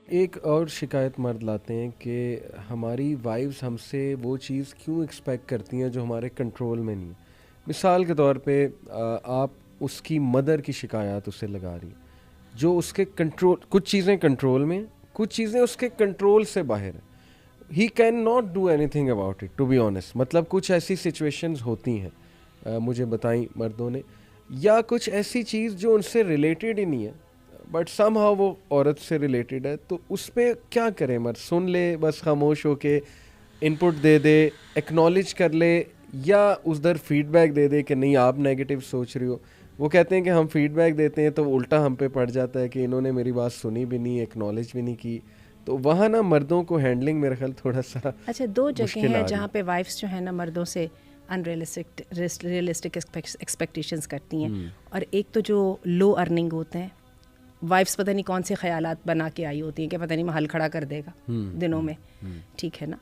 एक और शिकायत मर्द लाते हैं कि हमारी वाइफ्स हमसे वो चीज़ क्यों एक्सपेक्ट करती हैं जो हमारे कंट्रोल में नहीं है। मिसाल के तौर पे आप उसकी मदर की शिकायत उससे लगा रही हैं जो उसके कंट्रोल, कुछ चीज़ें कंट्रोल में, कुछ चीज़ें उसके कंट्रोल से बाहर है। He can not do any thing about it, to be honest. मतलब कुछ ऐसी सिचुएशंस होती हैं, मुझे बताई मर्दों ने, या कुछ ऐसी चीज़ जो उनसे रिलेटेड ही नहीं है बट समहाउ वो औरत से रिलेटेड है, तो उस पर क्या करें? मर्द सुन ले बस खामोश होके, इनपुट दे दे, एक्नॉलेज कर ले, या उधर फीडबैक दे दे कि नहीं आप नेगेटिव सोच रही हो। वो कहते हैं कि हम फीडबैक देते हैं तो उल्टा हम पे पड़ जाता है कि इन्होंने मेरी बात सुनी भी नहीं, एक्नॉलेज भी नहीं की। तो वहाँ ना मर्दों को हैंडलिंग मेरे ख्याल थोड़ा सा अच्छा, दो जगह मुश्किल आ हैं रही जहाँ पे वाइफ्स जो है ना मर्दों से रियलिस्टिक एक्सपेक्टेशंस करती हैं। और एक तो जो लो अर्निंग होते हैं, वाइफ्स पता नहीं कौन से ख्यालात बना के आई होती हैं कि पता नहीं महल खड़ा कर देगा दिनों में, ठीक है ना।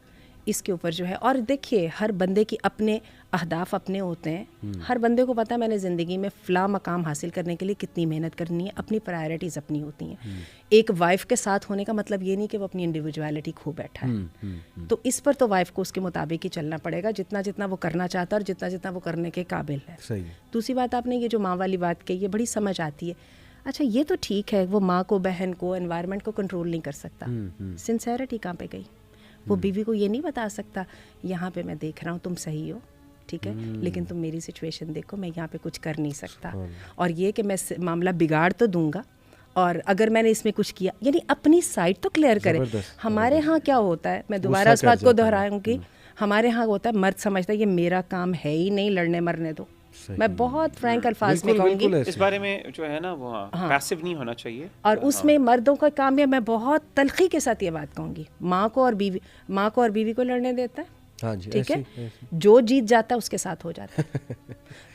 इसके ऊपर जो है, और देखिए हर बंदे की अपने अहदाफ अपने होते हैं। हर बंदे को पता है मैंने ज़िंदगी में फ़ला मकाम हासिल करने के लिए कितनी मेहनत करनी है, अपनी प्रायोरिटीज़ अपनी होती हैं। एक वाइफ के साथ होने का मतलब ये नहीं कि वो अपनी इंडिविजुअलिटी खो बैठा है। तो इस पर तो वाइफ को उसके मुताबिक ही चलना पड़ेगा, जितना जितना वो करना चाहता है और जितना जितना वो करने के काबिल है। सही। दूसरी बात आपने ये जो माँ वाली बात कही है, बड़ी समझ आती है। अच्छा, ये तो ठीक है, वो माँ को, बहन को, एनवायरनमेंट को कंट्रोल नहीं कर सकता। सिंसेरिटी कहाँ पे गई? वो बीवी को ये नहीं बता सकता यहाँ पे मैं देख रहा हूँ तुम सही हो, ठीक है, लेकिन तुम मेरी सिचुएशन देखो, मैं यहाँ पे कुछ कर नहीं सकता। और ये कि मैं मामला बिगाड़ तो दूंगा, और अगर मैंने इसमें कुछ किया, यानी अपनी साइड तो क्लियर करें। हमारे यहाँ क्या होता है, मैं दोबारा इस बात को दोहराऊंगी, हमारे यहाँ होता है मर्द समझता है ये मेरा काम है ही नहीं, लड़ने मरने दो। मैं बहुत फ्रैंक अल्फाज में कहूँगी इस बारे में जो है ना, वो पैसिव नहीं होना चाहिए। और उसमें मर्दों का काम है, मैं बहुत तलखी के साथ ये बात कहूँगी, माँ को और बीवी को लड़ने देता है। हाँ जी, ठीक है, जो जीत जाता है उसके साथ हो जाता है।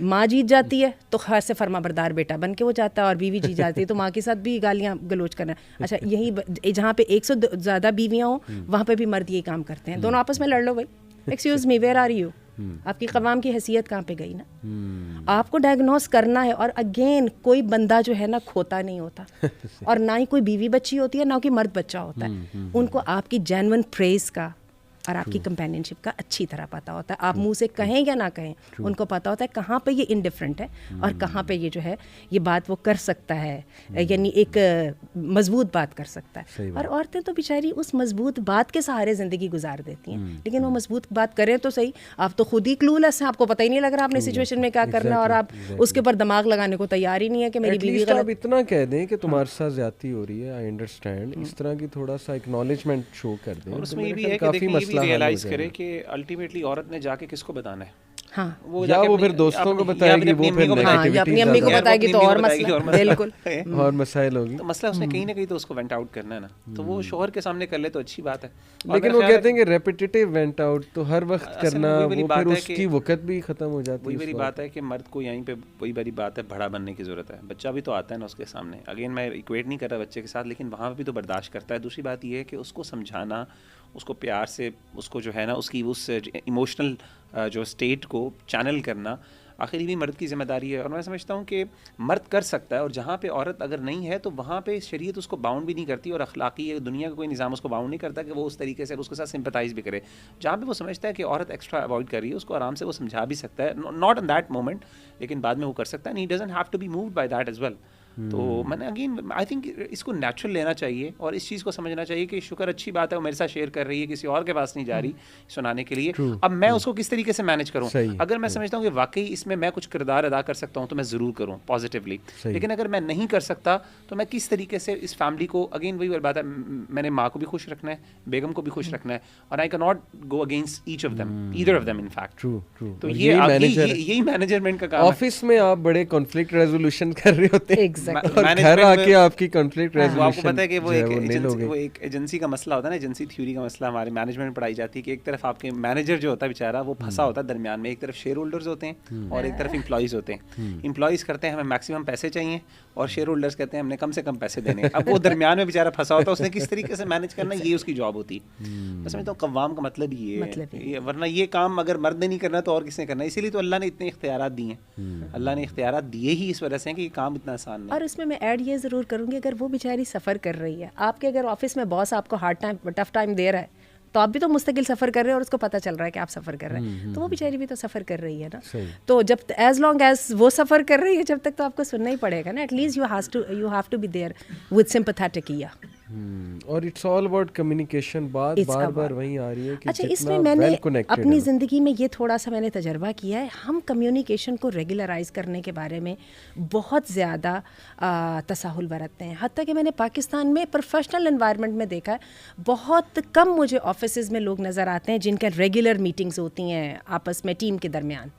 माँ जीत जाती है तो खास से फर्मा बरदार बेटा बन के हो जाता है, और बीवी जीत जाती है तो माँ के साथ भी गालियाँ गलोच करना। अच्छा, यही जहाँ पे 100 ज़्यादा बीवियाँ हों वहाँ पे भी मर्द ये काम करते हैं। दोनों आपस में लड़ लो भाई, excuse me, where are you? आपकी कवाम की हैसियत कहाँ पे गई ना? आपको डायग्नोस करना है। और अगेन, कोई बंदा जो है ना खोता नहीं होता और ना ही कोई बीवी बच्ची होती है, ना कोई मर्द बच्चा होता है। उनको आपकी जेन्युइन प्रेज का और आपकी कंपेनियनशिप का अच्छी तरह पता होता है। आप मुंह से कहें या ना कहें, उनको पता होता है कहाँ पे ये इनडिफरेंट है और कहाँ पे ये जो है ये बात वो कर सकता है, यानी एक मजबूत बात कर सकता है। और औरतें तो बेचारी उस मजबूत बात के सहारे ज़िंदगी गुजार देती हैं, लेकिन वो मजबूत बात करें तो सही, आप तो खुद ही क्लूलेस हैं, आपको पता ही नहीं लग रहा आपने सिचुएशन में क्या करना है, और आप उसके ऊपर दिमाग लगाने को तैयार ही नहीं है कि मेरी बीवी गलत। आप इतना कह दें कि तुम्हारे साथ ज्यादती हो रही है, आई अंडरस्टैंड, इस तरह की थोड़ा सा एक्नॉलेजमेंट शो कर दें। और उसमें ये भी है कि देखिए रियलाइज करे कि अल्टीमेटली औरत ने जाके किसको बताना है। हाँ, वो फिर दोस्तों को बताएगी, वो फिर अपनी अम्मी को बताएगी तो और मसला, बिल्कुल और मसाइल होगी। तो मसला उसने कहीं ना कहीं तो उसको वेंट आउट करना है ना, तो वो शोहर के सामने कर ले तो अच्छी बात है। लेकिन वो कहते हैं कि रेपिटेटिव वेंट आउट तो हर वक्त करना, वो फिर उसकी वक्त भी खत्म हो जाती है। वही वाली बात है कि मर्द को यहीं पे वही वाली बात है, बड़ा बनने की जरूरत है। बच्चा भी तो आता है ना उसके सामने, अगेन मैं इक्वेट नहीं कर रहा बच्चे के साथ, लेकिन वहाँ भी तो बर्दाश्त करता है। दूसरी बात ये है कि उसको समझाना, उसको प्यार से, उसको जो है ना उसकी उस इमोशनल जो स्टेट को चैनल करना, आखिर भी मर्द की जिम्मेदारी है। और मैं समझता हूँ कि मर्द कर सकता है, और जहाँ पे औरत अगर नहीं है तो वहाँ पे शरीयत उसको बाउंड भी नहीं करती, और अखलाकी दुनिया का कोई निज़ाम उसको बाउंड नहीं करता कि वो उस तरीके से उसके साथ सिंपथाइज भी करे। जहाँ पे वो समझता है कि औरत एक्स्ट्रा अवॉइड कर रही है, उसको आराम से वो समझा भी सकता है, नॉट इन दैट मोमेंट, लेकिन बाद में वो कर सकता है। And he doesn't have to be moved by that as well. तो मैंने अगेन आई थिंक इसको नेचुरल लेना चाहिए, और इस चीज़ को समझना चाहिए कि शुक्र, अच्छी बात है वो मेरे साथ शेयर कर रही है, किसी और के पास नहीं जा रही सुनाने के लिए। अब मैं उसको किस तरीके से मैनेज करूँ? अगर मैं समझता हूँ कि वाकई इसमें मैं कुछ किरदार अदा कर सकता हूँ तो मैं ज़रूर करूँ पॉजिटिवली, लेकिन अगर मैं नहीं कर सकता तो मैं किस तरीके से इस फैमिली को, अगेन वही बात है, मैंने माँ को भी खुश रखना है, बेगम को भी खुश रखना है, और I can not go against each of them, either of them in fact. तो यही मैनेजमेंट का काम है। ऑफिस में आप बड़े कॉन्फ्लिक्ट रेजोल्यूशन कर रहे होते हैं, आके आपकी कॉन्फ्लिक्ट रेजोल्यूशन, आपको पता है कि वो एक एजेंसी का मसला होता है ना, एजेंसी थ्योरी का मसला हमारे मैनेजमेंट में पढ़ाई जाती है कि एक तरफ आपके मैनेजर जो होता है बेचारा वो फंसा होता है दरमियान में, एक तरफ शेयर होल्डर्स होते हैं और एक तरफ एम्प्लॉइज होते हैं। एम्प्लॉइज करते हैं हमें मैक्सिमम पैसे चाहिए, और शेयर होल्डर्स कहते हैं हमने कम से कम पैसे देने हैं। अब वो दरमियान में बेचारा फंसा होता है, उसने किस तरीके से मैनेज करना, ये उसकी जॉब होती है। मैं समझता हूँ कव्वाम का मतलब ये है, वरना ये काम अगर मर्द ने नहीं करना तो और किसने करना है? इसीलिए तो अल्लाह ने इतने इख्तियारात दिए हैं। अल्लाह ने इख्तियारात दिए ही इस वजह से कि ये काम इतना आसान नहीं। और उसमें मैं ऐड ये ज़रूर करूँगी, अगर वो बेचारी सफ़र कर रही है, आपके अगर ऑफिस में बॉस आपको टफ टाइम दे रहा है, तो आप भी तो मुस्तकिल सफ़र कर रहे हैं और उसको पता चल रहा है कि आप सफ़र कर रहे हैं, तो वो बेचारी भी तो सफ़र कर रही है ना। तो जब एज लॉन्ग एज वो सफ़र कर रही है, जब तक तो आपको सुनना ही पड़ेगा ना। At least you have to be there with sympathetic ear. और इट्स ऑल अबाउट कम्युनिकेशन। बात बार बार वहीं आ रही है कि अच्छा, जितना इसमें मैंने well connected अपनी है। ज़िंदगी में ये थोड़ा सा मैंने तजर्बा किया है, हम कम्युनिकेशन को रेगुलराइज करने के बारे में बहुत ज़्यादा तसाहुल बरतते हैं। हत्ता कि मैंने पाकिस्तान में प्रोफेशनल एनवायरनमेंट में देखा है, बहुत कम मुझे ऑफिसेज में लोग नज़र आते हैं जिनका रेगुलर मीटिंग्स होती हैं आपस में टीम के दरमियान।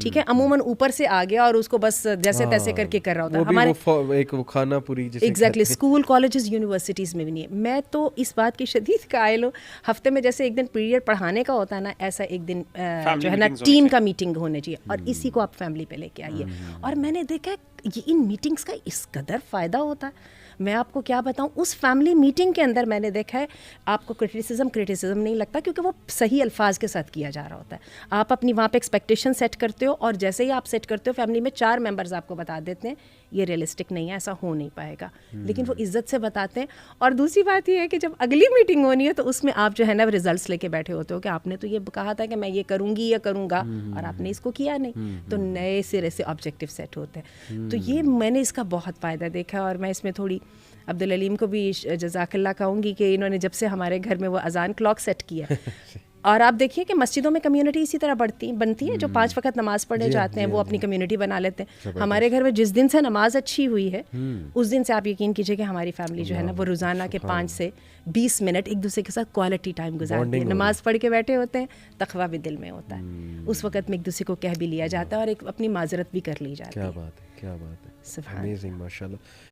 ठीक है, अमूमन ऊपर से आ गया और उसको बस जैसे तैसे करके कर रहा होता है। हमारे एक वो खाना पूरी एग्जैक्टली स्कूल कॉलेजेस यूनिवर्सिटीज़ में भी नहीं है। मैं तो इस बात की शदीद कायल हूँ, हफ्ते में जैसे एक दिन पीरियड पढ़ाने का होता है ना, ऐसा एक दिन जो है ना टीम का मीटिंग होने चाहिए, और इसी को आप फैमिली पे लेके आइए। और मैंने देखा ये इन मीटिंग्स का इस कदर फ़ायदा होता है, मैं आपको क्या बताऊं। उस फैमिली मीटिंग के अंदर मैंने देखा है आपको क्रिटिसिज्म नहीं लगता, क्योंकि वो सही अल्फाज के साथ किया जा रहा होता है। आप अपनी वहाँ पे एक्सपेक्टेशन सेट करते हो, और जैसे ही आप सेट करते हो, फैमिली में 4 मेंबर्स आपको बता देते हैं ये रियलिस्टिक नहीं है, ऐसा हो नहीं पाएगा, लेकिन वो इज्जत से बताते हैं। और दूसरी बात ये है कि जब अगली मीटिंग होनी है तो उसमें आप जो है ना रिजल्ट्स लेके बैठे होते हो कि आपने तो ये कहा था कि मैं ये करूँगी या करूँगा, और आपने इसको किया नहीं, तो नए सिरे से ऑब्जेक्टिव सेट होते हैं। तो ये मैंने इसका बहुत फ़ायदा देखा, और मैं इसमें थोड़ी अब्दुल अलीम को भी जज़ाकल्लाह कहूँगी कि इन्होंने जब से हमारे घर में वो अजान क्लॉक सेट किया और आप देखिए कि मस्जिदों में कम्युनिटी इसी तरह बनती है, जो 5 वक्त नमाज पढ़ने जाते हैं वो अपनी कम्युनिटी बना लेते हैं। हमारे घर में जिस दिन से नमाज अच्छी हुई है उस दिन से आप यकीन कीजिए कि हमारी फैमिली जो है ना वो रोज़ाना के 5 से 20 मिनट एक दूसरे के साथ क्वालिटी टाइम गुजारती है। नमाज पढ़ के बैठे होते हैं, तकवा भी दिल में होता है, उस वक्त में एक दूसरे को कह भी लिया जाता है और एक अपनी माजरत भी कर ली जाती है। क्या बात है, क्या बात है, अमेजिंग, माशाल्लाह।